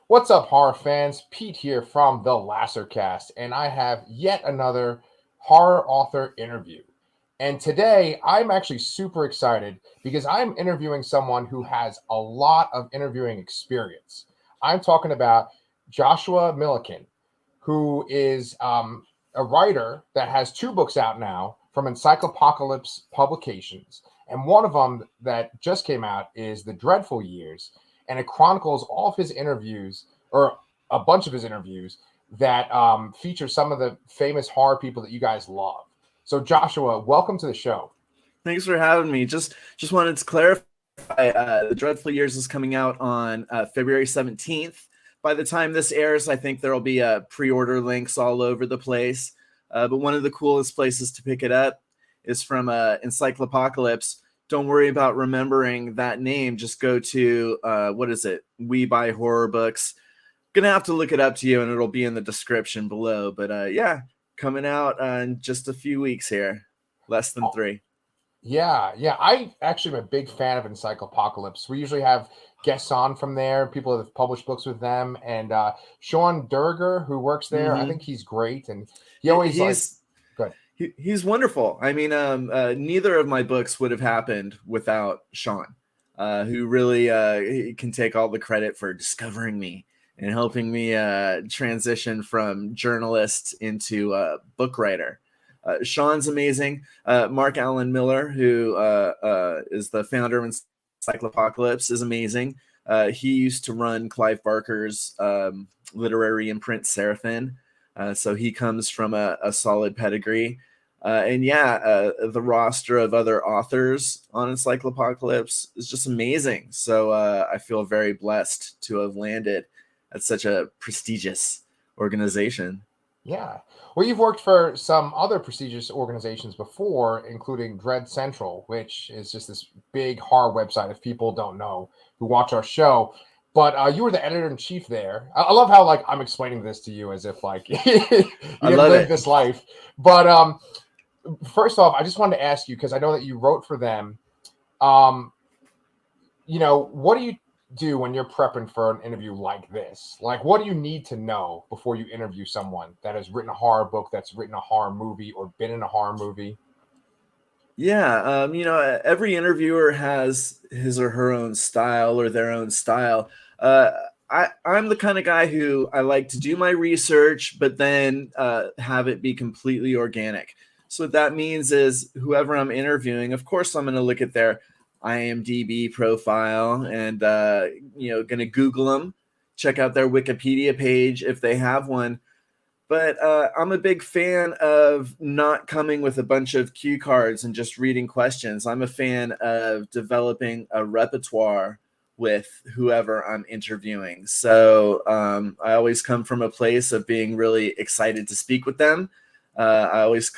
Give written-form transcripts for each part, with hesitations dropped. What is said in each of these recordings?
What's up, horror fans? Pete here from the Lassercast, and I have yet another horror author interview. And today, I'm actually super excited because I'm interviewing someone who has a lot of interviewing experience. I'm talking about Joshua Milliken, who is a writer that has two books out now from Encyclopocalypse Publications. And one of them that just came out is The Dreadful Years, and it chronicles all of his interviews, or a bunch of his interviews, that feature some of the famous horror people that you guys love. So, Joshua, welcome to the show. Thanks for having me. Just wanted to clarify. The Dreadful Years is coming out on February 17th. By the time this airs, I think there will be pre-order links all over the place. But one of the coolest places to pick it up is from Encyclopocalypse. Don't worry about remembering that name. Just go to what is it? We Buy Horror Books. Gonna have to look it up to you, and it'll be in the description below. But yeah, coming out in just a few weeks here, less than 3. Yeah. I actually am a big fan of Encyclopocalypse. We usually have guests on from there, people that have published books with them, and Sean Durger, who works there. I think he's great, and he always He's good. he's wonderful. I mean, neither of my books would have happened without Sean, who really he can take all the credit for discovering me and helping me transition from journalist into book writer. Sean's amazing. Mark Allen Miller, who is the founder of Encyclopocalypse, is amazing. He used to run Clive Barker's literary imprint, Seraphin. So he comes from a solid pedigree. The roster of other authors on Encyclopocalypse is just amazing. So I feel very blessed to have landed at such a prestigious organization. Yeah. Well, you've worked for some other prestigious organizations before, including Dread Central, which is just this big horror website, if people don't know who watch our show. But you were the editor in chief there. I love how like I'm explaining this to you as if like you I didn't love live it. this life. But first off, I just wanted to ask you because I know that you wrote for them. Um, what do you do when you're prepping for an interview like this? Like, what do you need to know before you interview someone that has written a horror book, that's written a horror movie, or been in a horror movie? Yeah, every interviewer has his or her own style or their own style. Uh, I'm the kind of guy who I like to do my research, but then have it be completely organic. So what that means is whoever I'm interviewing, of course, I'm going to look at their IMDb profile and going to Google them, check out their Wikipedia page if they have one. But I'm a big fan of not coming with a bunch of cue cards and just reading questions. I'm a fan of developing a repertoire with whoever I'm interviewing. So I always come from a place of being really excited to speak with them. I always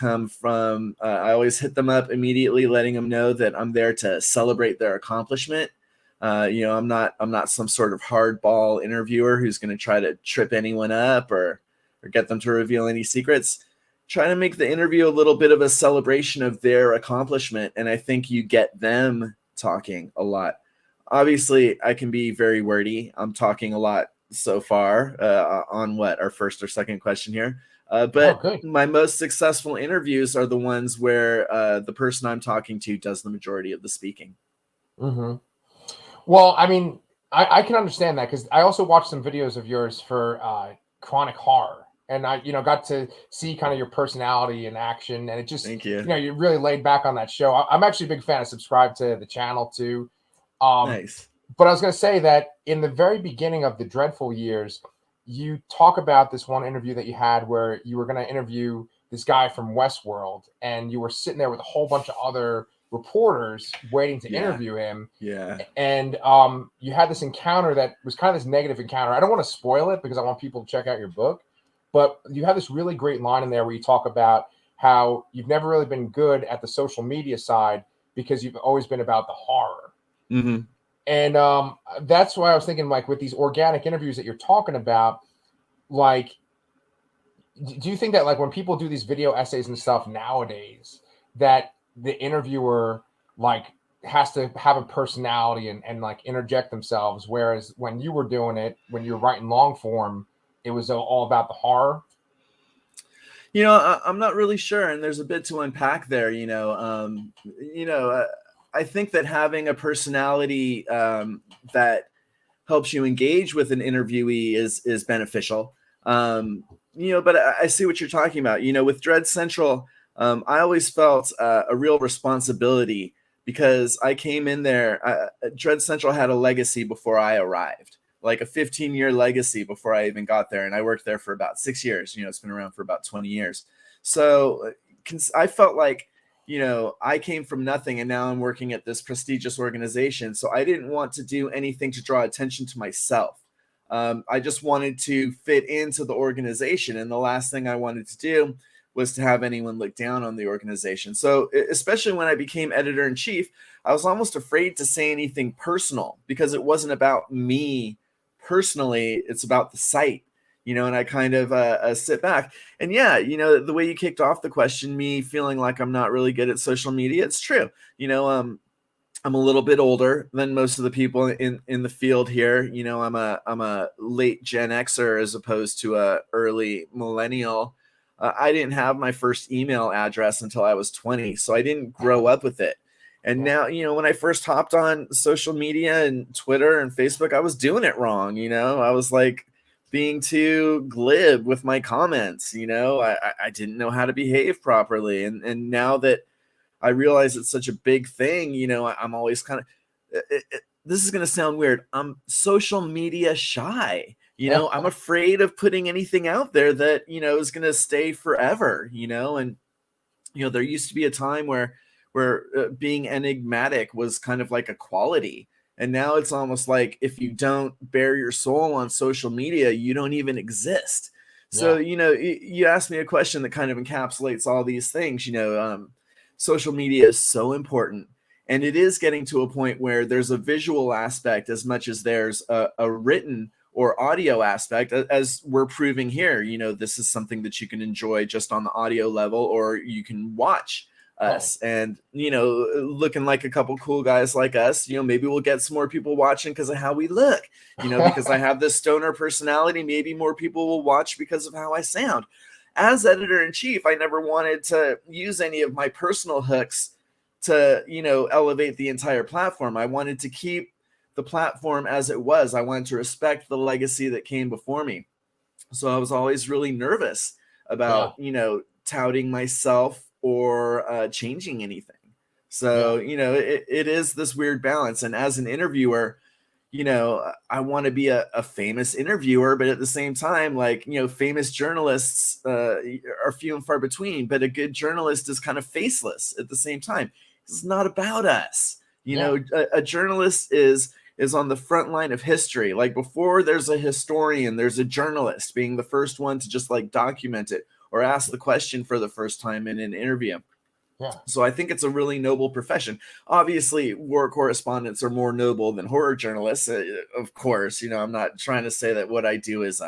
hit them up immediately, letting them know that I'm there to celebrate their accomplishment. I'm not some sort of hardball interviewer who's going to try to trip anyone up or get them to reveal any secrets. Try to make the interview a little bit of a celebration of their accomplishment, and I think you get them talking a lot. Obviously, I can be very wordy. I'm talking a lot so far on our first or second question here. Oh, But good. my most successful interviews are the ones where the person I'm talking to does the majority of the speaking. hmm Well, I mean, I can understand that because I also watched some videos of yours for Chronic Horror, and I, got to see kind of your personality in action, and it just, Thank you. you really laid back on that show. I'm actually a big fan. I subscribe to the channel too. Um, Nice. but I was going to say that in the very beginning of the Dreadful Years, you talk about this one interview that you had where you were going to interview this guy from Westworld, and you were sitting there with a whole bunch of other reporters waiting to Yeah. interview him, Yeah. and you had this encounter that was kind of this negative encounter. I don't want to spoil it because I want people to check out your book, but you have this really great line in there where you talk about how you've never really been good at the social media side because you've always been about the horror. Mm-hmm. And that's why I was thinking, like, with these organic interviews that you're talking about, like, do you think that, like, when people do these video essays and stuff nowadays, that the interviewer, like, has to have a personality and like interject themselves. Whereas when you were doing it, when you were writing long form, it was all about the horror. I'm not really sure, and there's a bit to unpack there. I think that having a personality that helps you engage with an interviewee is beneficial. But I see what you're talking about. With Dread Central, I always felt a real responsibility because I came in there. Dread Central had a legacy before I arrived, like a 15-year legacy before I even got there. And I worked there for about 6 years. It's been around for about 20 years. So I felt like, I came from nothing and now I'm working at this prestigious organization. So I didn't want to do anything to draw attention to myself. I just wanted to fit into the organization. And the last thing I wanted to do was to have anyone look down on the organization. So especially when I became editor in chief, I was almost afraid to say anything personal because it wasn't about me personally. It's about the site, and I kind of sit back. And yeah, the way you kicked off the question, me feeling like I'm not really good at social media, it's true. I'm a little bit older than most of the people in the field here. I'm a late Gen Xer as opposed to a early millennial. I didn't have my first email address until I was 20, so I didn't grow up with it. And now, when I first hopped on social media and Twitter and Facebook, I was doing it wrong. I was like being too glib with my comments. I didn't know how to behave properly. And now that I realize it's such a big thing, I'm always kind of, this is going to sound weird. I'm social media shy. I'm afraid of putting anything out there that, is going to stay forever, and, there used to be a time where being enigmatic was kind of like a quality. And now it's almost like if you don't bare your soul on social media, you don't even exist. So, you asked me a question that kind of encapsulates all these things, social media is so important. And it is getting to a point where there's a visual aspect as much as there's a written or audio aspect, as we're proving here. This is something that you can enjoy just on the audio level, or you can watch us and, looking like a couple cool guys like us, maybe we'll get some more people watching because of how we look, because I have this stoner personality. Maybe more people will watch because of how I sound. As editor-in-chief, I never wanted to use any of my personal hooks to, elevate the entire platform. I wanted to keep the platform as it was. I wanted to respect the legacy that came before me. So I was always really nervous about, touting myself or changing anything. So, it is this weird balance. And as an interviewer, I want to be a famous interviewer, but at the same time, like, famous journalists are few and far between, but a good journalist is kind of faceless at the same time. It's not about us. A journalist is on the front line of history. Like, before there's a historian, there's a journalist being the first one to just like document it or ask the question for the first time in an interview. Yeah. So I think it's a really noble profession. Obviously, war correspondents are more noble than horror journalists. Of course, I'm not trying to say that what I do is,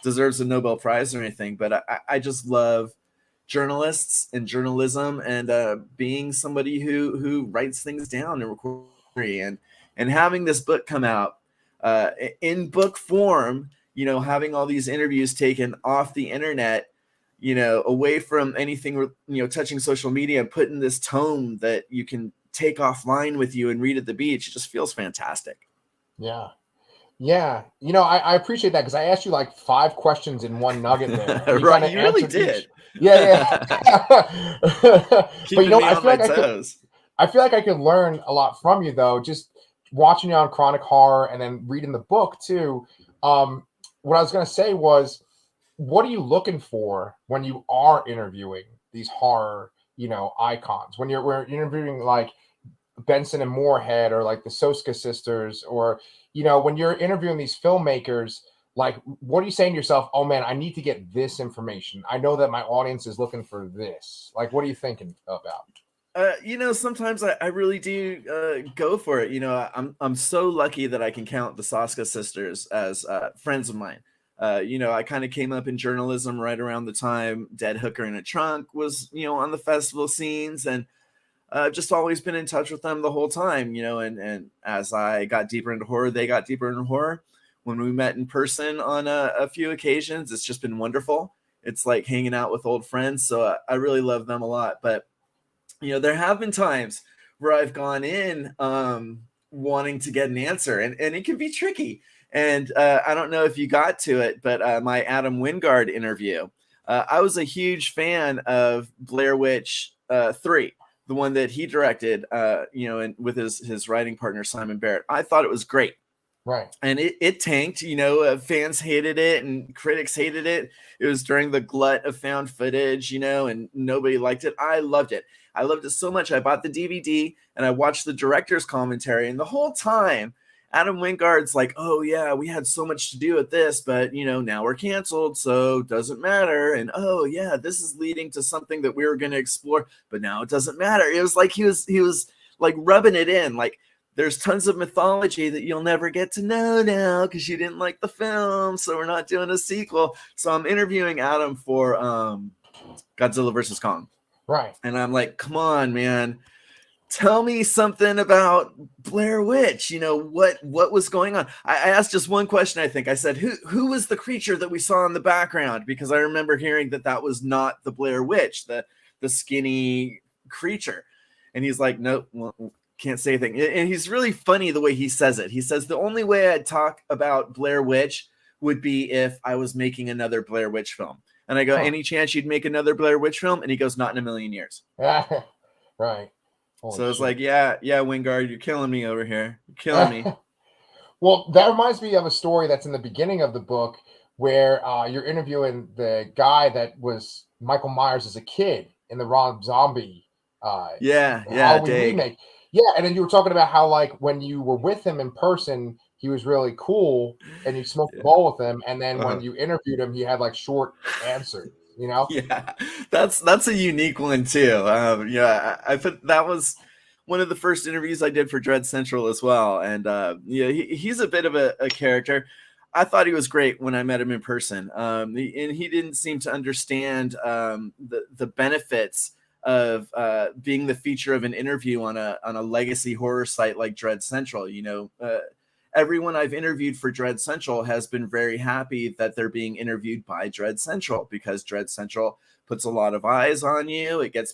deserves a Nobel Prize or anything. But I just love journalists and journalism and being somebody who writes things down and records. And having this book come out in book form, having all these interviews taken off the internet, away from anything, touching social media, and putting this tome that you can take offline with you and read at the beach. It just feels fantastic. Yeah. Yeah. I appreciate that because I asked you like 5 questions in one nugget there. Right. You really did. Yeah. Keeping me on my toes. I feel like I could learn a lot from you, though, just watching you on Chronic Horror and then reading the book, too. What I was going to say was, what are you looking for when you are interviewing these horror, icons? When you're interviewing like Benson and Moorhead or like the Soska sisters, or, when you're interviewing these filmmakers, like, what are you saying to yourself? Oh man, I need to get this information. I know that my audience is looking for this. Like, what are you thinking about? Sometimes I really do go for it. I'm so lucky that I can count the Soska sisters as friends of mine. I kind of came up in journalism right around the time Dead Hooker in a Trunk was, on the festival scenes. And I've just always been in touch with them the whole time, and as I got deeper into horror, they got deeper into horror. When we met in person on a few occasions, it's just been wonderful. It's like hanging out with old friends. So I really love them a lot. But, there have been times where I've gone in wanting to get an answer, and it can be tricky. And I don't know if you got to it, but my Adam Wingard interview, I was a huge fan of Blair Witch 3, the one that he directed, and with his writing partner, Simon Barrett. I thought it was great. Right. And it tanked, fans hated it and critics hated it. It was during the glut of found footage, and nobody liked it. I loved it. I loved it so much. I bought the DVD and I watched the director's commentary. And the whole time, Adam Wingard's like, oh, yeah, we had so much to do with this, but, now we're canceled, so it doesn't matter. And, oh, yeah, this is leading to something that we were going to explore, but now it doesn't matter. It was like he was like rubbing it in, like, there's tons of mythology that you'll never get to know now because you didn't like the film, so we're not doing a sequel. So I'm interviewing Adam for Godzilla vs. Kong. Right. And I'm like, come on, man. Tell me something about Blair Witch. What was going on? I asked just one question, I think. I said, who was the creature that we saw in the background? Because I remember hearing that was not the Blair Witch, the skinny creature. And he's like, nope, can't say anything. And he's really funny the way he says it. He says, the only way I'd talk about Blair Witch would be if I was making another Blair Witch film. And I go, any chance you'd make another Blair Witch film? And he goes, not in a million years. Right. Holy so it's like, yeah, Wingard, you're killing me over here. You're killing me. Well, that reminds me of a story that's in the beginning of the book where you're interviewing the guy that was Michael Myers as a kid in the Rob Zombie Halloween remake. Yeah, and then you were talking about how, like, when you were with him in person, he was really cool, and you smoked the bowl with him, and then when you interviewed him, he had, like, short answers, Yeah, that's a unique one, too. I put that was one of the first interviews I did for Dread Central as well, and he's a bit of a character. I thought he was great when I met him in person, and he didn't seem to understand the benefits of being the feature of an interview on a legacy horror site like Dread Central. Everyone I've interviewed for Dread Central has been very happy that they're being interviewed by Dread Central, because Dread Central puts a lot of eyes on you. It gets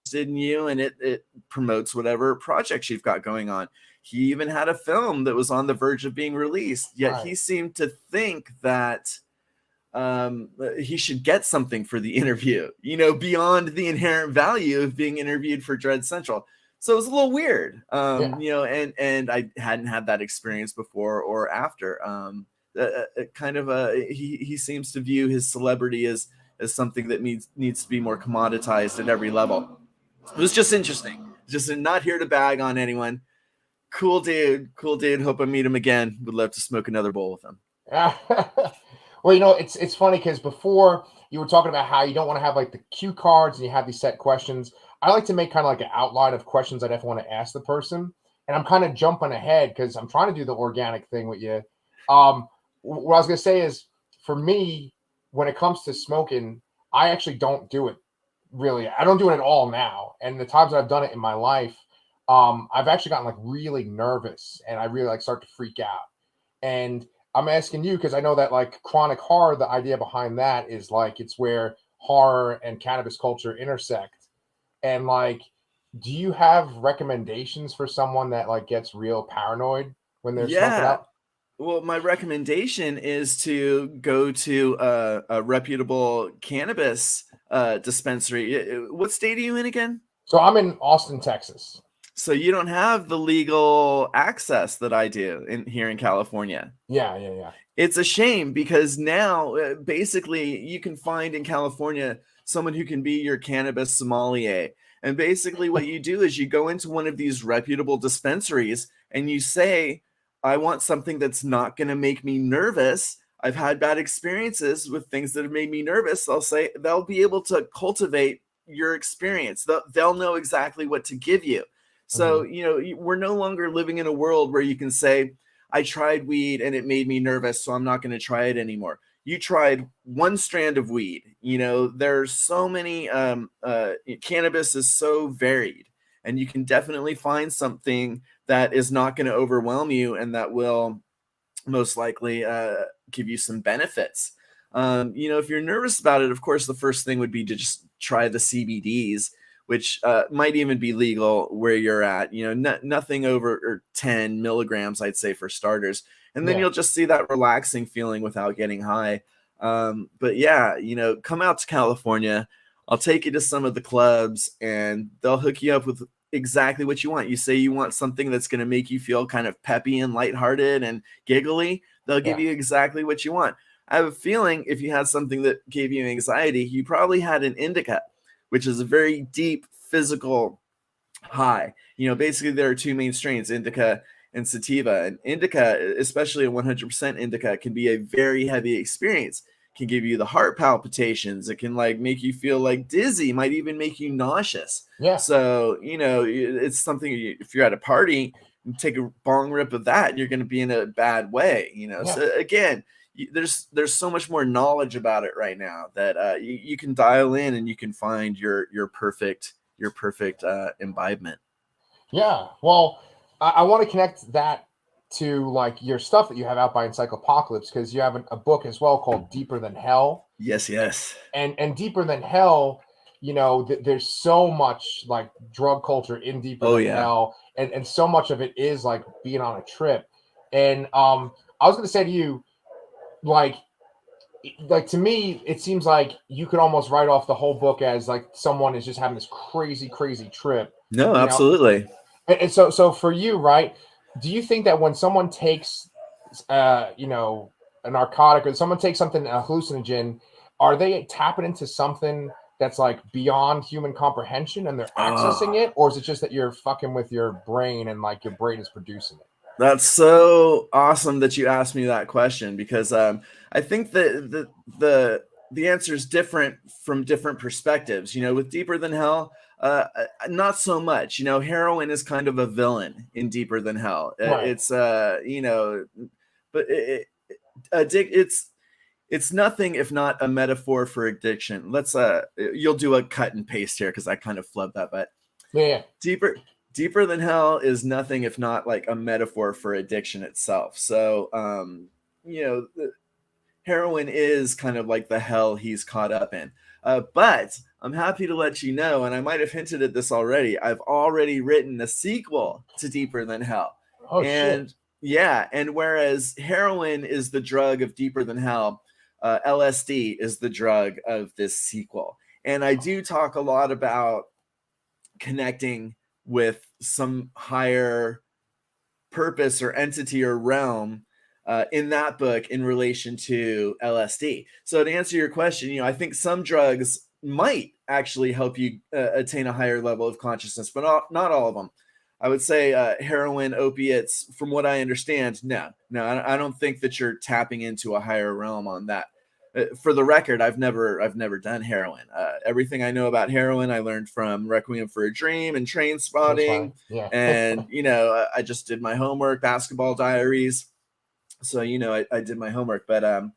interested in you, and it promotes whatever projects you've got going on. He even had a film that was on the verge of being released, yet He seemed to think that he should get something for the interview, beyond the inherent value of being interviewed for Dread Central. So it was a little weird, and I hadn't had that experience before or after. He seems to view his celebrity as something that needs to be more commoditized at every level. It was just interesting. Just not here to bag on anyone. Cool dude. Hope I meet him again. Would love to smoke another bowl with him. Well, it's funny because before you were talking about how you don't want to have like the cue cards and you have these set questions. I like to make kind of like an outline of questions I definitely want to ask the person. And I'm kind of jumping ahead because I'm trying to do the organic thing with you. What I was going to say is, for me, when it comes to smoking, I actually don't do it really. I don't do it at all now. And the times that I've done it in my life, I've actually gotten like really nervous and I really like start to freak out. And I'm asking you because I know that like chronic horror, the idea behind that is like it's where horror and cannabis culture intersect. And like, do you have recommendations for someone that like gets real paranoid when they're smoking out? Well, my recommendation is to go to a reputable cannabis dispensary. What state are you in again? So I'm in Austin, Texas. So you don't have the legal access that I do here in California. Yeah. It's a shame because now basically you can find in California someone who can be your cannabis sommelier. And basically what you do is you go into one of these reputable dispensaries and you say, I want something that's not going to make me nervous. I've had bad experiences with things that have made me nervous. They'll be able to cultivate your experience. They'll know exactly what to give you. So, we're no longer living in a world where you can say, I tried weed and it made me nervous, so I'm not going to try it anymore. You tried one strand of weed. There's so many, cannabis is so varied. and you can definitely find something that is not going to overwhelm you and that will most likely give you some benefits. If you're nervous about it, of course, the first thing would be to just try the CBDs, which might even be legal where you're at. Nothing over 10 milligrams, I'd say, for starters. And then you'll just see that relaxing feeling without getting high. But yeah, come out to California. I'll take you to some of the clubs and they'll hook you up with exactly what you want. You say you want something that's going to make you feel kind of peppy and lighthearted and giggly. They'll give you exactly what you want. I have a feeling if you had something that gave you anxiety, you probably had an indica, which is a very deep physical high. Basically there are two main strains, indica and sativa. And indica, especially a 100% indica, can be a very heavy experience. Can give you the heart palpitations. It can make you feel dizzy, might even make you nauseous. Yeah. So, it's something if you're at a party and take a bong rip of that, you're going to be in a bad way, So again, there's so much more knowledge about it right now that you can dial in and you can find your perfect imbibement. Yeah. Well, I want to connect that to your stuff that you have out by Encyclopocalypse, because you have a book as well called Deeper Than Hell. Yes. And Deeper Than Hell, there's so much drug culture in Deeper Than Hell, and so much of it is being on a trip. And I was going to say to you, to me, it seems like you could almost write off the whole book as someone is just having this crazy trip. No, absolutely. And so for you, right? Do you think that when someone takes, a narcotic, or someone takes something, a hallucinogen, are they tapping into something that's beyond human comprehension and they're accessing it? Or is it just that you're fucking with your brain and your brain is producing it? That's so awesome that you asked me that question, because I think that the answer is different from different perspectives. With Deeper Than Hell, not so much. Heroin is kind of a villain in Deeper Than Hell. Right. It's but it's nothing if not a metaphor for addiction. Let's you'll do a cut and paste here because I kind of flubbed that, but yeah. Deeper Than Hell is nothing if not a metaphor for addiction itself. So heroin is kind of the hell he's caught up in. But I'm happy to let you know, and I might have hinted at this already, I've already written a sequel to Deeper Than Hell. Oh, shit. Yeah, and whereas heroin is the drug of Deeper Than Hell, LSD is the drug of this sequel. And I do talk a lot about connecting with some higher purpose or entity or realm in that book in relation to LSD. So to answer your question, I think some drugs might actually help you attain a higher level of consciousness, but not all of them. I would say heroin, opiates, from what I understand, no, I don't think that you're tapping into a higher realm on that. For the record, I've never done heroin. Everything I know about heroin, I learned from Requiem for a Dream and Train Spotting. Yeah. And, I just did my homework, Basketball Diaries. So, I did my homework, but, I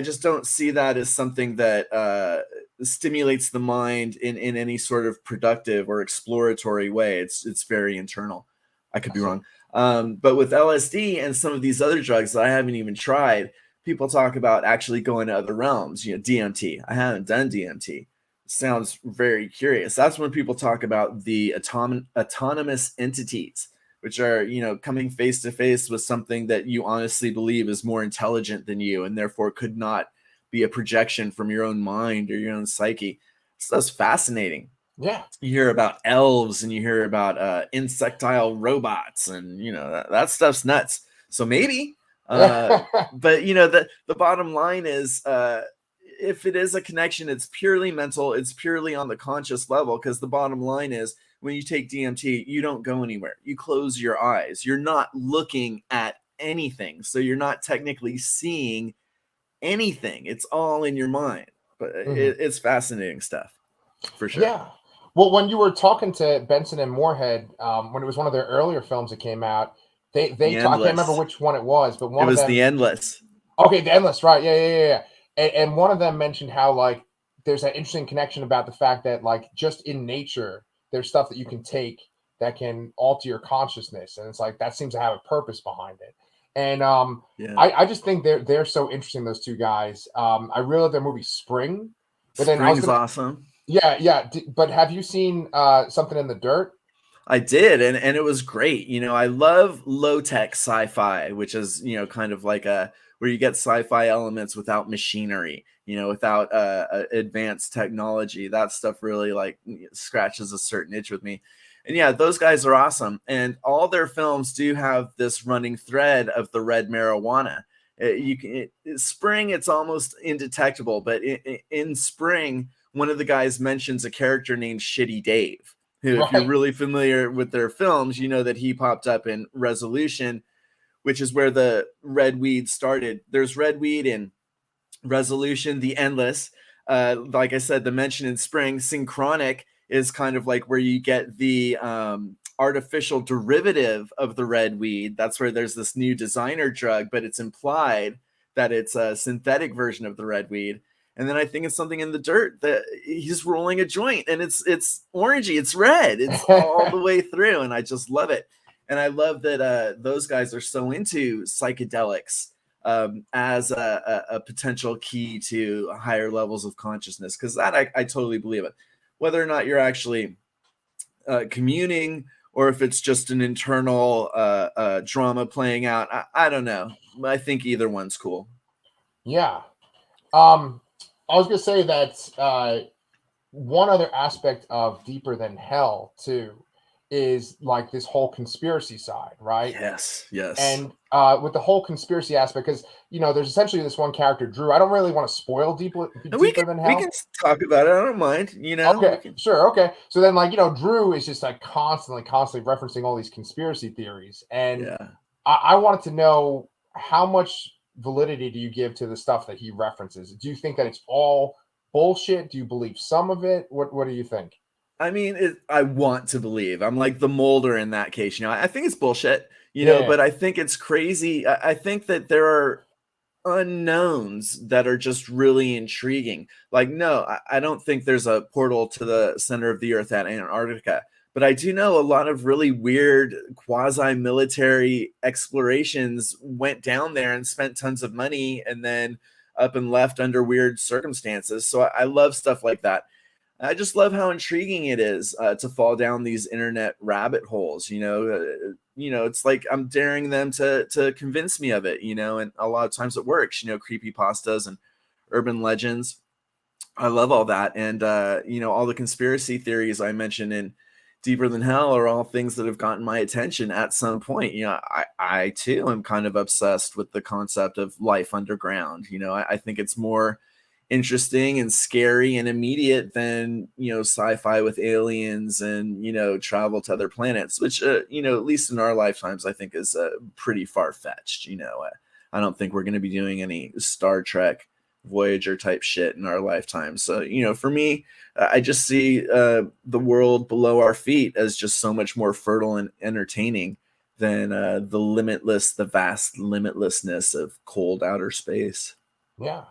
just don't see that as something that stimulates the mind in any sort of productive or exploratory way. It's very internal. I could be wrong. But with LSD and some of these other drugs that I haven't even tried, people talk about actually going to other realms, DMT. I haven't done DMT. Sounds very curious. That's when people talk about the autonomous entities, which are, coming face to face with something that you honestly believe is more intelligent than you and therefore could not be a projection from your own mind or your own psyche. So that's fascinating. Yeah. You hear about elves and you hear about insectile robots and, that stuff's nuts. So maybe. But the bottom line is if it is a connection, it's purely mental, it's purely on the conscious level, because the bottom line is when you take DMT, you don't go anywhere. You close your eyes. You're not looking at anything, so you're not technically seeing anything. It's all in your mind. But it's fascinating stuff for sure. Yeah. Well, when you were talking to Benson and Moorhead, when it was one of their earlier films that came out, I can't remember which one it was, but one of them, The Endless. Okay, The Endless, right? Yeah. And one of them mentioned how there's that interesting connection about the fact that just in nature there's stuff that you can take that can alter your consciousness, and it's like that seems to have a purpose behind it. And Yeah. I just think they're so interesting, those two guys. I really love their movie Spring, but then Spring's awesome. yeah. But have you seen Something in the Dirt? I did, and it was great. You know, I love low tech sci-fi, which is, you know, kind of like a where you get sci-fi elements without machinery, you know, without advanced technology. That stuff really like scratches a certain itch with me. And yeah, those guys are awesome, and all their films do have this running thread of the red marijuana. Spring, it's almost indetectable, but in Spring, one of the guys mentions a character named Shitty Dave, who, if you're Right. really familiar with their films, you know that he popped up in Resolution, which is where the red weed started. There's red weed in Resolution, The Endless. Like I said, the mention in Spring. Synchronic is kind of like where you get the artificial derivative of the red weed. That's where there's this new designer drug, but it's implied that it's a synthetic version of the red weed. And then I think it's Something in the Dirt that he's rolling a joint, and it's orangey, it's red, it's all the way through, and I just love it. And I love that those guys are so into psychedelics as a potential key to higher levels of consciousness, because that I totally believe it. Whether or not you're actually communing, or if it's just an internal drama playing out, I don't know. I think either one's cool. Yeah. Um, I was gonna say that one other aspect of Deeper Than Hell too is like this whole conspiracy side, right? Yes, yes. And with the whole conspiracy aspect, because there's essentially this one character, Drew. I don't really want to spoil And Deeper Than we can Hell. talk about it. I don't mind. You know, we Okay, can. sure, okay. So then, like, Drew is just like constantly referencing all these conspiracy theories, and Yeah. I wanted to know how much validity do you give to the stuff that he references? Do you think that it's all bullshit? Do you believe some of it? What do you think? I mean, I want to believe. I'm like the Molder in that case. You know, I think it's bullshit. You know, Yeah, but I think it's crazy. I think that there are unknowns that are just really intriguing. Like, no, I don't think there's a portal to the center of the earth at Antarctica, but I do know a lot of really weird quasi-military explorations went down there and spent tons of money and then up and left under weird circumstances. So I love stuff like that. I just love how intriguing it is to fall down these internet rabbit holes. It's like I'm daring them to convince me of it. And a lot of times it works. Creepy pastas and urban legends. I love all that, and all the conspiracy theories I mentioned in Deeper Than Hell are all things that have gotten my attention at some point. I too am kind of obsessed with the concept of life underground. I think it's more interesting and scary and immediate than sci-fi with aliens and travel to other planets, which at least in our lifetimes I think is pretty far-fetched. I don't think we're going to be doing any Star Trek Voyager type shit in our lifetime. So for me, I just see the world below our feet as just so much more fertile and entertaining than the vast limitlessness of cold outer space. yeah.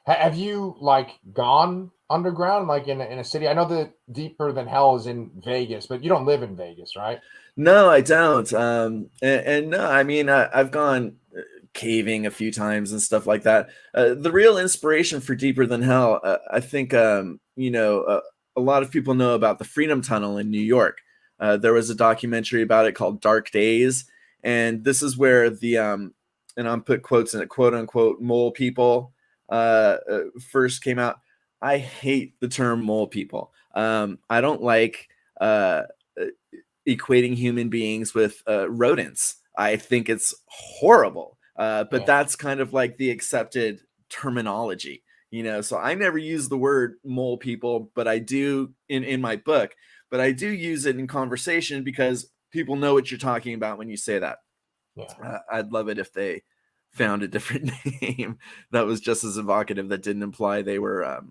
Have you like gone underground, like in a city? I know that Deeper Than Hell is in Vegas, but you don't live in Vegas, right? No, I don't. And no, I mean, I've gone caving a few times and stuff like that. The real inspiration for Deeper Than Hell, I think, a lot of people know about the Freedom Tunnel in New York. There was a documentary about it called Dark Days. And this is where and I'm put quotes in it, quote unquote, mole people first came out. I hate the term mole people. I don't like equating human beings with rodents. I think it's horrible. But Yeah. that's kind of like the accepted terminology, so I never use the word mole people, but I do in my book, but I do use it in conversation because people know what you're talking about when you say that. Yeah. I'd love it if they found a different name that was just as evocative, that didn't imply they were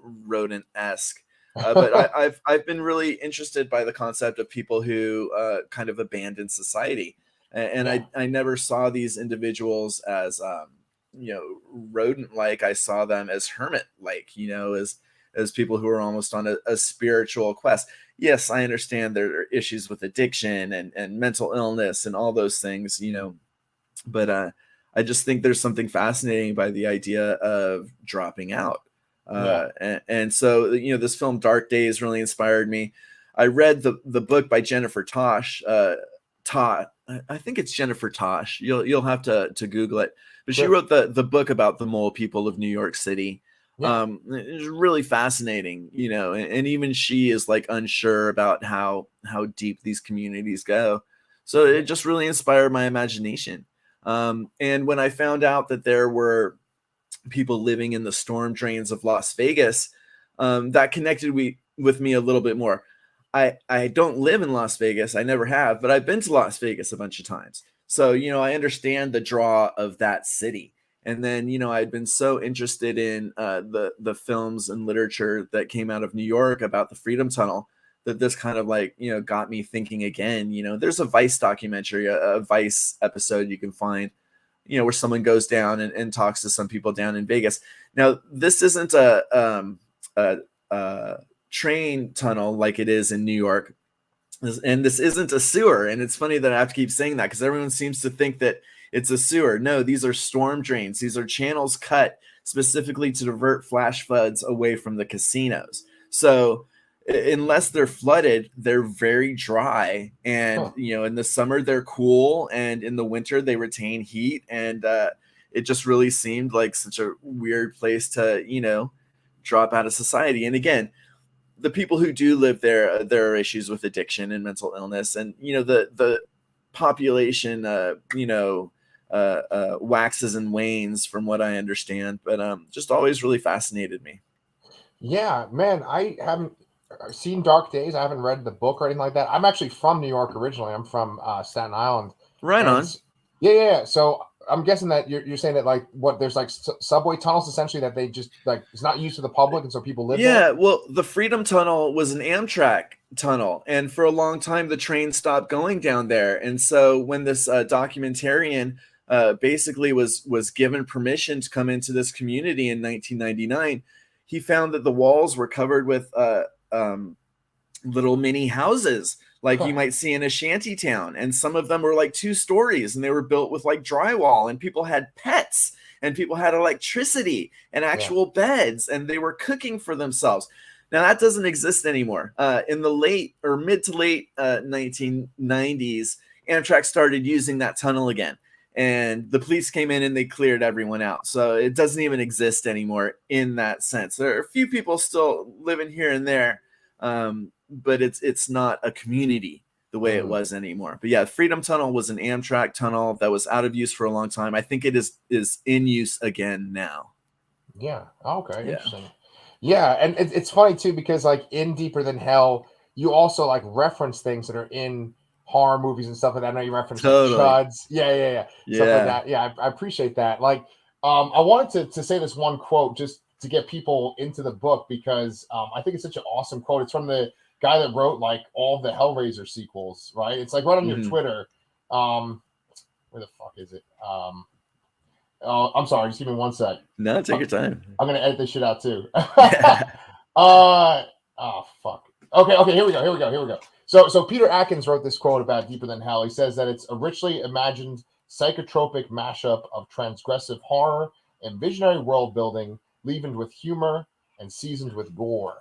rodent-esque. But I've been really interested by the concept of people who kind of abandon society, and Yeah. I never saw these individuals as rodent-like. I saw them as hermit-like, as as people who are almost on a spiritual quest. Yes, I understand there are issues with addiction and mental illness and all those things, but I just think there's something fascinating by the idea of dropping out. And so, this film Dark Days really inspired me. I read the book by Jennifer Tosh. I think it's Jennifer Tosh. You'll have to Google it. But she wrote the book about the mole people of New York City. It's really fascinating, and even she is like unsure about how deep these communities go. So it just really inspired my imagination. And when I found out that there were people living in the storm drains of Las Vegas, that connected with me a little bit more. I don't live in Las Vegas. I never have, but I've been to Las Vegas a bunch of times. So, I understand the draw of that city. And then, I'd been so interested in the films and literature that came out of New York about the Freedom Tunnel that this kind of got me thinking again. There's a Vice documentary, a Vice episode you can find, where someone goes down and talks to some people down in Vegas. Now, this isn't a train tunnel like it is in New York. And this isn't a sewer. And it's funny that I have to keep saying that because everyone seems to think that it's a sewer. No, these are storm drains. These are channels cut specifically to divert flash floods away from the casinos. So unless they're flooded, they're very dry. And, in the summer, they're cool. And in the winter, they retain heat. And it just really seemed like such a weird place to, drop out of society. And again, the people who do live there are issues with addiction and mental illness. And, the population, waxes and wanes from what I understand, but just always really fascinated me. Yeah, man, I haven't seen Dark Days. I haven't read the book or anything like that. I'm actually from New York originally. I'm from Staten Island. Right on. Yeah. So I'm guessing that you're saying that there's subway tunnels essentially that they just it's not used to the public, and so people live there? Yeah, well, the Freedom Tunnel was an Amtrak tunnel, and for a long time the train stopped going down there. And so when this documentarian basically was given permission to come into this community in 1999, he found that the walls were covered with little mini houses like you might see in a shanty town. And some of them were like 2 stories and they were built with drywall, and people had pets and people had electricity and actual beds, and they were cooking for themselves. Now that doesn't exist anymore. In the late or mid to late 1990s, Amtrak started using that tunnel again, and the police came in and they cleared everyone out. So it doesn't even exist anymore in that sense. There are a few people still living here and there, but it's not a community the way it was anymore. But yeah, Freedom Tunnel was an Amtrak tunnel that was out of use for a long time. I think it is in use again now. Yeah. Okay. Yeah. Interesting. Yeah, and it's funny too because in Deeper Than Hell, you also reference things that are in horror movies and stuff like that. I know you referenced Chuds. Yeah. Stuff like that. Yeah, I appreciate that. I wanted to say this one quote just to get people into the book because I think it's such an awesome quote. It's from the guy that wrote all the Hellraiser sequels, right? It's right on your Twitter. Where the fuck is it? I'm sorry, just give me one sec. No, take your time. I'm gonna edit this shit out too. Oh fuck. Okay, here we go. So Peter Atkins wrote this quote about Deeper Than Hell. He says that it's a richly imagined psychotropic mashup of transgressive horror and visionary world building, leavened with humor and seasoned with gore.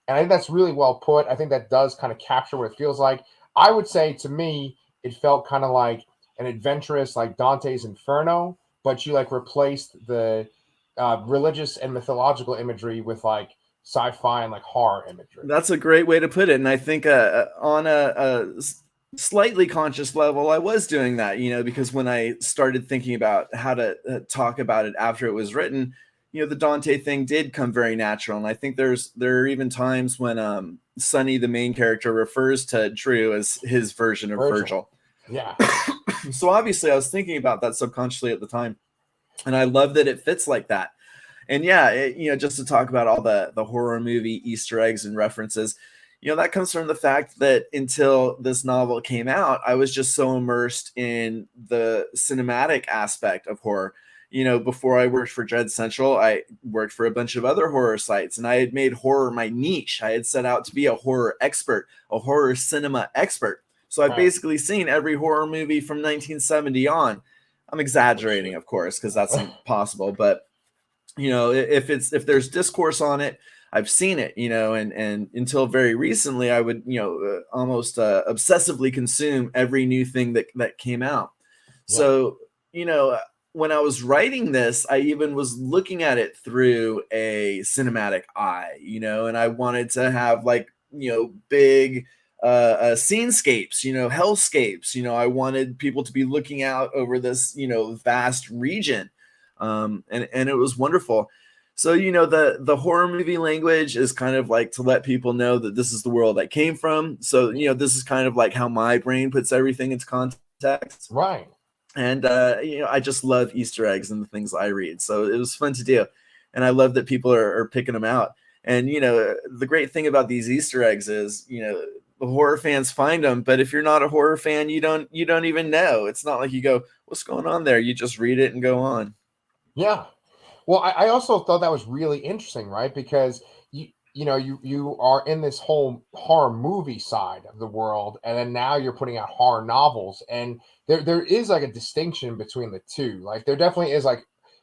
And I think that's really well put. I think that does kind of capture what it feels like. I would say to me, it felt kind of like an adventurous, Dante's Inferno, but you replaced the religious and mythological imagery with sci-fi and horror imagery. That's a great way to put it. And I think on a slightly conscious level, I was doing that, because when I started thinking about how to talk about it after it was written, the Dante thing did come very natural. And I think there are even times when Sonny, the main character, refers to Drew as his version of Virgil. Yeah. So obviously I was thinking about that subconsciously at the time. And I love that it fits like that. And yeah, just to talk about all the horror movie Easter eggs and references, that comes from the fact that until this novel came out, I was just so immersed in the cinematic aspect of horror. before I worked for Dread Central, I worked for a bunch of other horror sites, and I had made horror my niche. I had set out to be a horror expert, a horror cinema expert. So I've Right. basically seen every horror movie from 1970 on. I'm exaggerating, of course, because that's impossible. But if there's discourse on it, I've seen it. And until very recently, I would almost obsessively consume every new thing that came out. Yeah. So when I was writing this, I even was looking at it through a cinematic eye, and I wanted to have big scenescapes, hellscapes. I wanted people to be looking out over this, vast region. And it was wonderful. So, the horror movie language is kind of like to let people know that this is the world I came from. So, this is kind of like how my brain puts everything into context. Right. And, I just love Easter eggs and the things I read. So it was fun to do. And I love that people are picking them out. And, the great thing about these Easter eggs is, the horror fans find them. But if you're not a horror fan, you don't even know. It's not like you go, what's going on there? You just read it and go on. Yeah. Well, I also thought that was really interesting, right? Because you are in this whole horror movie side of the world, and then now you're putting out horror novels, and there is like a distinction between the two. Like there definitely is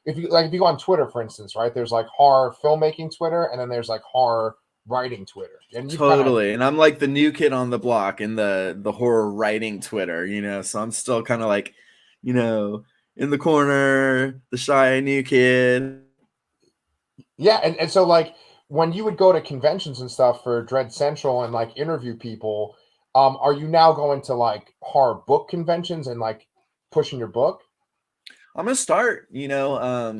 if you go on Twitter, for instance, right? There's like horror filmmaking Twitter, and then there's like horror writing Twitter, and you've kind of Totally. And I'm like the new kid on the block in the horror writing Twitter, so I'm still kind of like, in the corner, the shy new kid. yeah, and so like when you would go to conventions and stuff for Dread Central and like interview people, are you now going to like horror book conventions and like pushing your book? I'm gonna start. I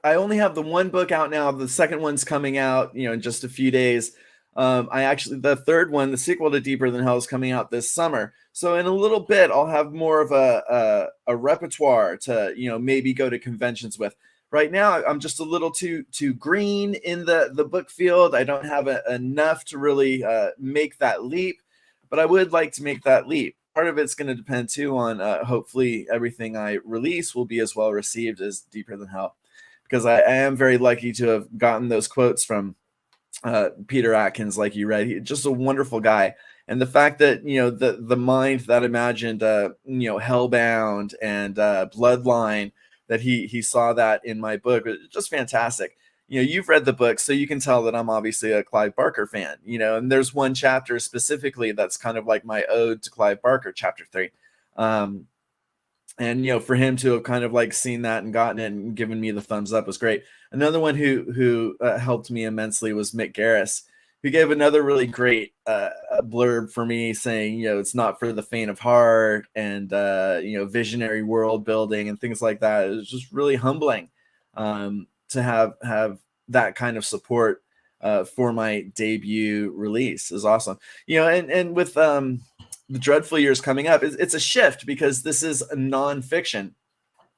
only have the one book out now. The second one's coming out, in just a few days. The third one, the sequel to Deeper Than Hell, is coming out this summer. So in a little bit, I'll have more of a repertoire to maybe go to conventions with. Right now, I'm just a little too green in the book field. I don't have enough to really make that leap, but I would like to make that leap. Part of it's going to depend too on hopefully everything I release will be as well received as Deeper Than Hell, because I am very lucky to have gotten those quotes from Peter Atkins, like you read. He's just a wonderful guy. And the fact that the mind that imagined Hellbound and Bloodline, that he saw that in my book, was just fantastic. You've read the book, so you can tell that I'm obviously a Clive Barker fan, and there's one chapter specifically that's kind of like my ode to Clive Barker, chapter 3. And for him to have kind of like seen that and gotten it and given me the thumbs up was great. Another one who helped me immensely was Mick Garris, who gave another really great blurb for me, saying, it's not for the faint of heart, and visionary world building and things like that. It was just really humbling to have that kind of support for my debut release. Is awesome. And with the Dreadful Years coming up, it's a shift, because this is a nonfiction,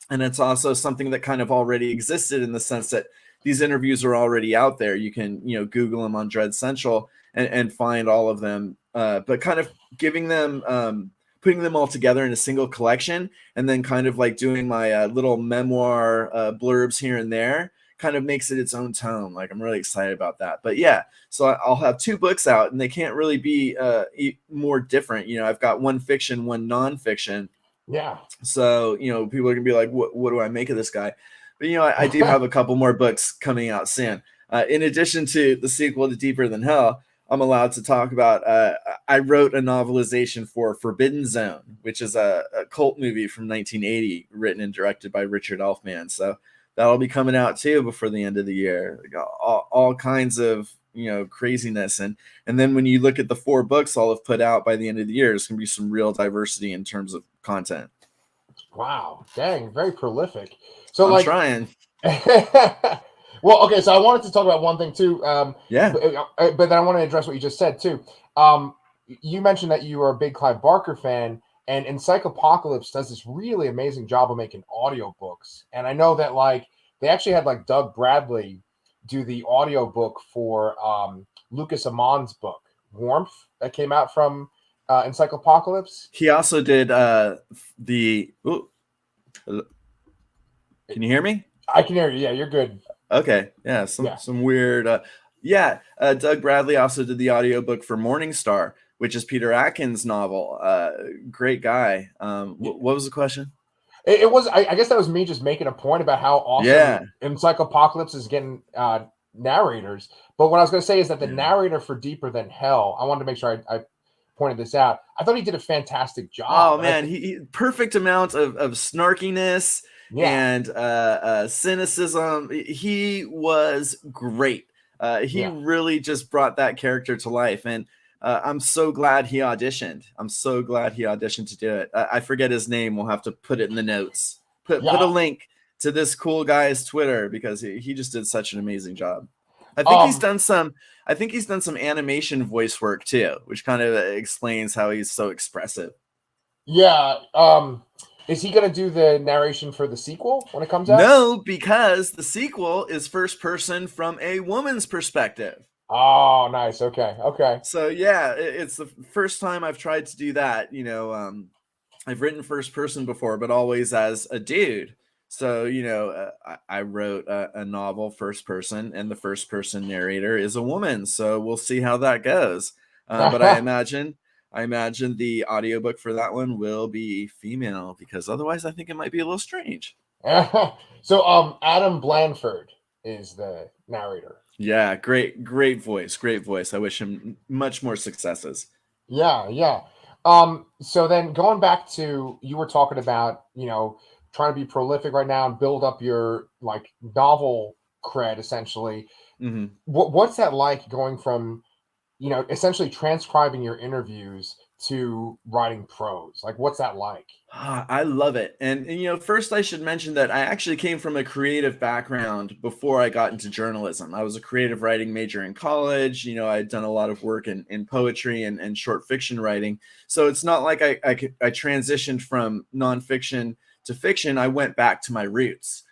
and it's also something that kind of already existed, in the sense that these interviews are already out there. You can Google them on Dread Central and find all of them, but kind of giving them putting them all together in a single collection, and then kind of like doing my little memoir blurbs here and there, kind of makes it its own tone. Like, I'm really excited about that. But yeah, so I'll have 2 books out, and they can't really be more different. I've got one fiction, one nonfiction. Yeah. So, people are gonna be like, what do I make of this guy? But, I do have a couple more books coming out soon. In addition to the sequel to Deeper Than Hell, I'm allowed to talk about, I wrote a novelization for Forbidden Zone, which is a cult movie from 1980, written and directed by Richard Elfman. So that'll be coming out too before the end of the year. All kinds of craziness, and then when you look at the 4 books I'll have put out by the end of the year, it's gonna be some real diversity in terms of content. Wow, dang, very prolific. So I'm trying. Well, okay, so I wanted to talk about one thing too. Yeah. But then I want to address what you just said too. You mentioned that you are a big Clive Barker fan, and Encyclopocalypse does this really amazing job of making audiobooks. And I know that like they actually had like Doug Bradley do the audiobook for Lucas Amon's book, Warmth, that came out from Encyclopocalypse. He also did the Can you hear me? I can hear you. Yeah, you're good. Okay. Yeah. Yeah. Some weird. Doug Bradley also did the audiobook for Morningstar, which is Peter Atkins' novel. Great guy. What was the question? It was. I guess that was me just making a point about how awesome Yeah. Encyclopocalypse is getting narrators. But what I was going to say is that the Yeah. narrator for Deeper Than Hell, I wanted to make sure I pointed this out. I thought he did a fantastic job. Oh man, he perfect amount of snarkiness Yeah. and cynicism. He was great. He Yeah. really just brought that character to life, and I'm so glad he auditioned. I'm so glad he auditioned to do it. I forget his name. We'll have to put it in the notes. Put a Yeah. link to this cool guy's Twitter because he just did such an amazing job. I think he's done some animation voice work too, which kind of explains how he's so expressive. Yeah. Is he going to do the narration for the sequel when it comes out? No, because the sequel is first person from a woman's perspective. Oh, nice. Okay. Okay. So yeah, it's the first time I've tried to do that. I've written first person before, but always as a dude. So, I wrote a novel first person, and the first person narrator is a woman. So we'll see how that goes. But I imagine the audiobook for that one will be female because otherwise I think it might be a little strange. So, Adam Blanford is the narrator. Yeah, great voice. I wish him much more successes. Yeah, yeah. So then going back to you were talking about, trying to be prolific right now and build up your like novel cred essentially. Mm-hmm. What's that like going from, essentially transcribing your interviews to writing prose? Like what's that like? I love it. And first I should mention that I actually came from a creative background before I got into journalism. I was a creative writing major in college. I'd done a lot of work in poetry and short fiction writing. So it's not like I transitioned from nonfiction to fiction. I went back to my roots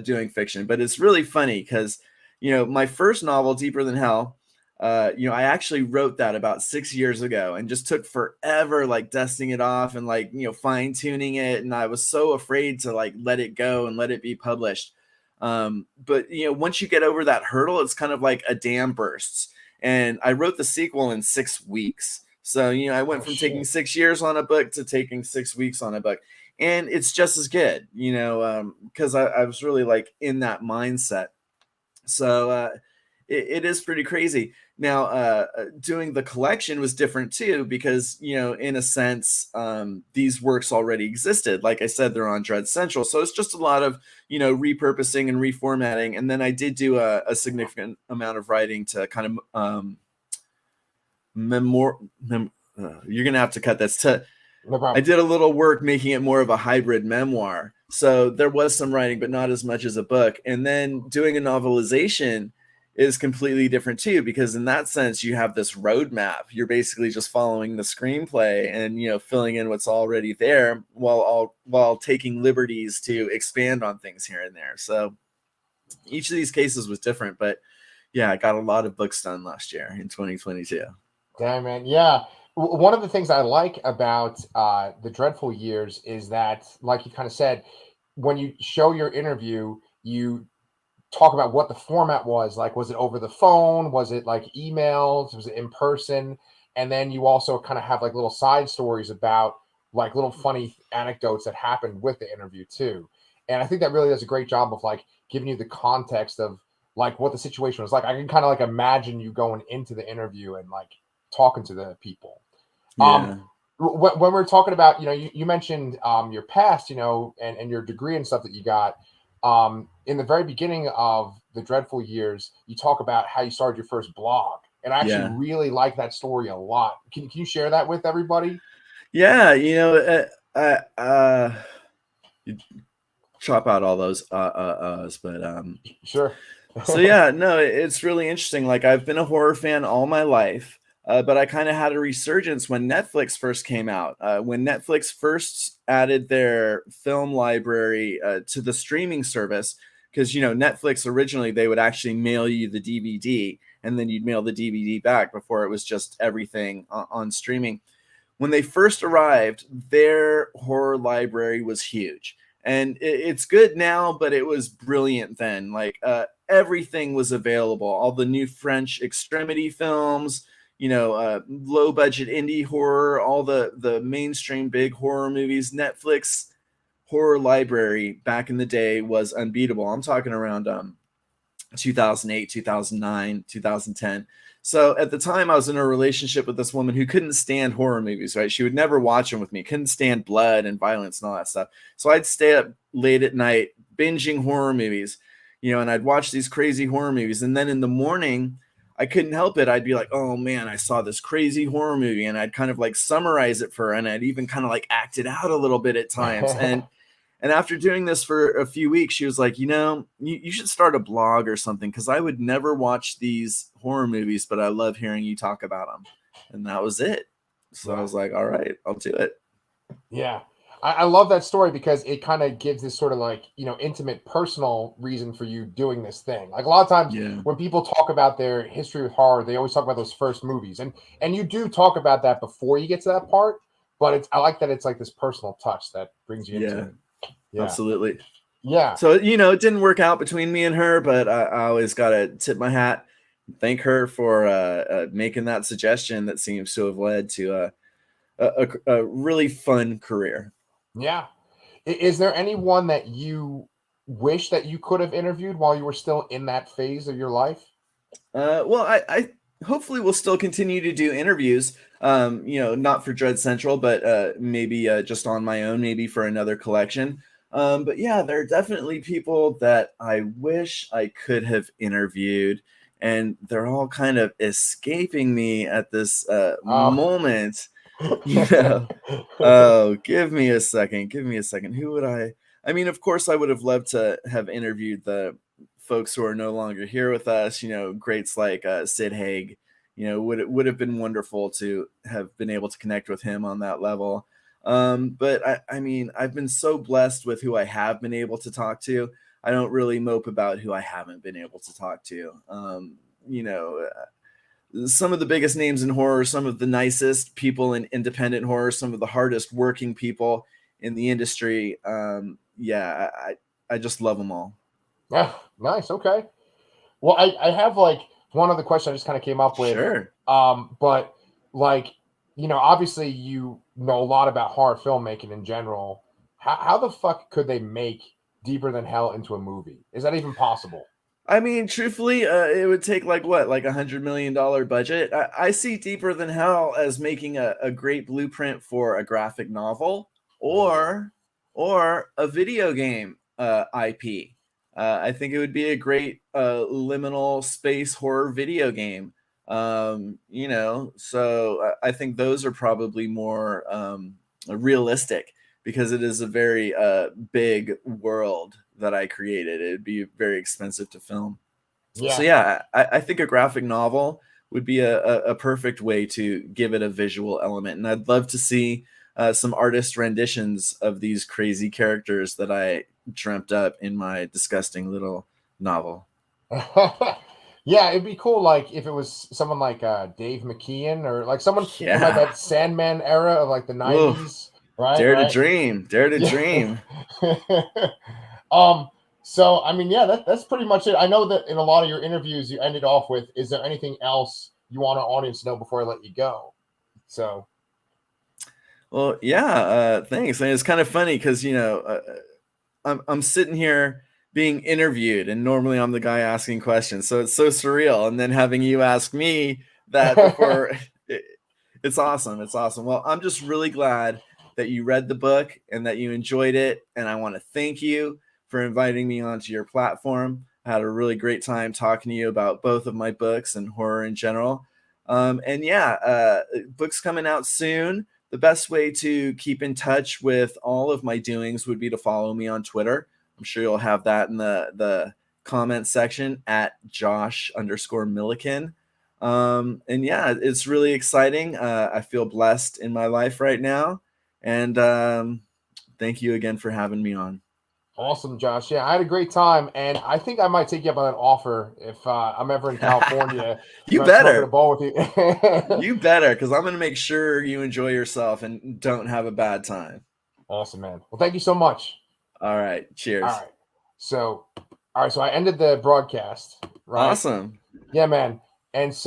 doing fiction. But it's really funny because, my first novel, Deeper Than Hell, I actually wrote that about 6 years ago and just took forever, like dusting it off and like, fine tuning it. And I was so afraid to like let it go and let it be published. But once you get over that hurdle, it's kind of like a dam bursts. And I wrote the sequel in 6 weeks. So, I went from taking 6 years on a book to taking 6 weeks on a book. And it's just as good, because I was really like in that mindset. So it is pretty crazy. Now, doing the collection was different too, because, in a sense, these works already existed. Like I said, they're on Dread Central. So it's just a lot of, repurposing and reformatting. And then I did do a significant amount of writing to kind of you're going to have to cut this. No problem. I did a little work making it more of a hybrid memoir. So there was some writing, but not as much as a book. And then doing a novelization is completely different too, because in that sense, you have this roadmap. You're basically just following the screenplay and, filling in what's already there while taking liberties to expand on things here and there. So each of these cases was different, but yeah, I got a lot of books done last year in 2022. Damn, man. Yeah. One of the things I like about the Dreadful Years is that, like you kind of said, when you show your interview, you talk about what the format was. Like, was it over the phone? Was it like emails? Was it in person? And then you also kind of have like little side stories about like little funny anecdotes that happened with the interview too. And I think that really does a great job of like giving you the context of like what the situation was like. I can kind of like imagine you going into the interview and like talking to the people. Yeah. When we're talking about, you mentioned your past, and your degree and stuff that you got. In the very beginning of the Dreadful Years, you talk about how you started your first blog, and I actually really like that story a lot. Can you share that with everybody? Yeah, you chop out all those but Sure. so yeah, no, it's really interesting. Like I've been a horror fan all my life, but I kind of had a resurgence when Netflix first came out. When Netflix first added their film library to the streaming service, because Netflix originally they would actually mail you the DVD and then you'd mail the DVD back before it was just everything on streaming. When they first arrived, their horror library was huge. And it's good now, but it was brilliant then. Like everything was available. All the new French extremity films, low budget indie horror, all the mainstream big horror movies. Netflix horror library back in the day was unbeatable. I'm talking around 2008, 2009, 2010. So at the time I was in a relationship with this woman who couldn't stand horror movies, right? She would never watch them with me, couldn't stand blood and violence and all that stuff. So I'd stay up late at night binging horror movies, and I'd watch these crazy horror movies. And then in the morning, I couldn't help it. I'd be like, oh man, I saw this crazy horror movie. And I'd kind of like summarize it for her. And I'd even kind of like act it out a little bit at times. And after doing this for a few weeks, she was like, you should start a blog or something, because I would never watch these horror movies, but I love hearing you talk about them. And that was it. So I was like, all right, I'll do it. Yeah. I love that story because it kind of gives this sort of like, intimate, personal reason for you doing this thing. Like a lot of times when people talk about their history with horror, they always talk about those first movies. And you do talk about that before you get to that part, but I like that it's like this personal touch that brings you into it. Yeah, absolutely. Yeah. So, it didn't work out between me and her, but I always got to tip my hat, thank her for making that suggestion that seems to have led to a really fun career. Yeah. Is there anyone that you wish that you could have interviewed while you were still in that phase of your life? Well, I hopefully will still continue to do interviews, not for Dread Central, but maybe just on my own, maybe for another collection. But yeah, there are definitely people that I wish I could have interviewed, and they're all kind of escaping me at this moment. Oh, give me a second. Who would I mean, of course, I would have loved to have interviewed the folks who are no longer here with us, greats like Sid Haig. Would have been wonderful to have been able to connect with him on that level. But I mean, I've been so blessed with who I have been able to talk to. I don't really mope about who I haven't been able to talk to. Some of the biggest names in horror, some of the nicest people in independent horror, some of the hardest working people in the industry. I just love them all. Yeah, nice. Okay. Well, I have like one other question I just kind of came up with. Sure. But like, obviously you know a lot about horror filmmaking in general. How the fuck could they make Deeper Than Hell into a movie? Is that even possible? I mean, truthfully, it would take like $100 million budget. I see Deeper Than Hell as making a great blueprint for a graphic novel or a video game IP. I think it would be a great liminal space horror video game. So I think those are probably more realistic, because it is a very big world that I created. It'd be very expensive to film. Yeah. So yeah, I think a graphic novel would be a perfect way to give it a visual element. And I'd love to see some artist renditions of these crazy characters that I dreamt up in my disgusting little novel. Yeah, it'd be cool, like if it was someone like Dave McKean or like someone from like that Sandman era of like the 90s. Right? Dare to dream. So I mean, yeah, that's pretty much it. I know that in a lot of your interviews you ended off with, is there anything else you want our audience to know before I let you go? So well, yeah, thanks. And it's kind of funny because I'm sitting here being interviewed, and normally I'm the guy asking questions, so it's so surreal. And then having you ask me that before, it's awesome. It's awesome. Well, I'm just really glad that you read the book and that you enjoyed it, and I want to thank you for inviting me onto your platform. I had a really great time talking to you about both of my books and horror in general. And yeah, books coming out soon. The best way to keep in touch with all of my doings would be to follow me on Twitter. I'm sure you'll have that in the comment section at Josh_Milliken. And yeah, it's really exciting. I feel blessed in my life right now. And thank you again for having me on. Awesome, Josh. Yeah, I had a great time, and I think I might take you up on that offer if I'm ever in California. You better. A ball with you. You better, because I'm going to make sure you enjoy yourself and don't have a bad time. Awesome, man. Well, thank you so much. All right. Cheers. All right. So I ended the broadcast. Right. Awesome. Yeah, man. And so